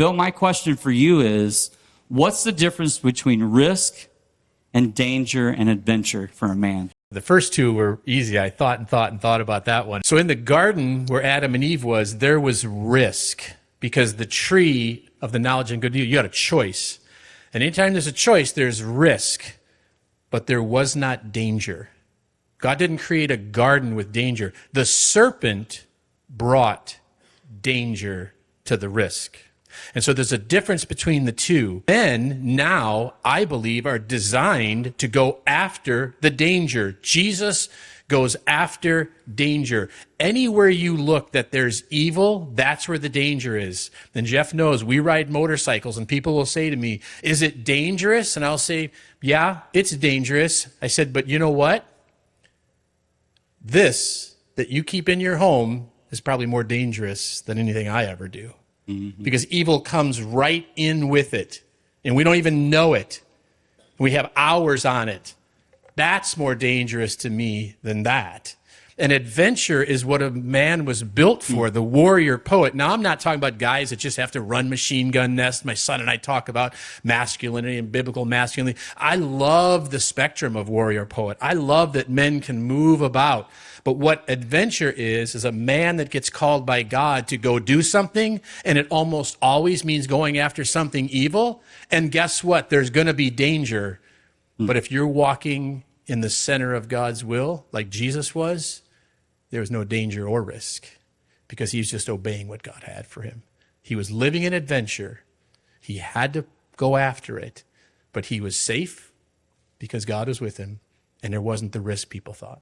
Bill, my question for you is, what's the difference between risk and danger and adventure for a man? The first two were easy. I thought about that one. So in the garden where Adam and Eve was, there was risk because the tree of the knowledge and good and evil, you got a choice. And anytime there's a choice, there's risk, but there was not danger. God didn't create a garden with danger. The serpent brought danger to the risk. And so there's a difference between the two. Men now, I believe, are designed to go after the danger. Jesus goes after danger. Anywhere you look that there's evil, that's where the danger is. And Jeff knows we ride motorcycles and people will say to me, is it dangerous? And I'll say, yeah, it's dangerous. I said, but you know what? This that you keep in your home is probably more dangerous than anything I ever do. Mm-hmm. Because evil comes right in with it, and we don't even know it. We have hours on it. That's more dangerous to me than that. And adventure is what a man was built for, the warrior poet. Now, I'm not talking about guys that just have to run machine gun nests. My son and I talk about masculinity and biblical masculinity. I love the spectrum of warrior poet. I love that men can move about. But what adventure is a man that gets called by God to go do something, and it almost always means going after something evil. And guess what? There's going to be danger. But if you're walking in the center of God's will, like Jesus was, there was no danger or risk because he was just obeying what God had for him. He was living an adventure. He had to go after it, but he was safe because God was with him, and there wasn't the risk people thought.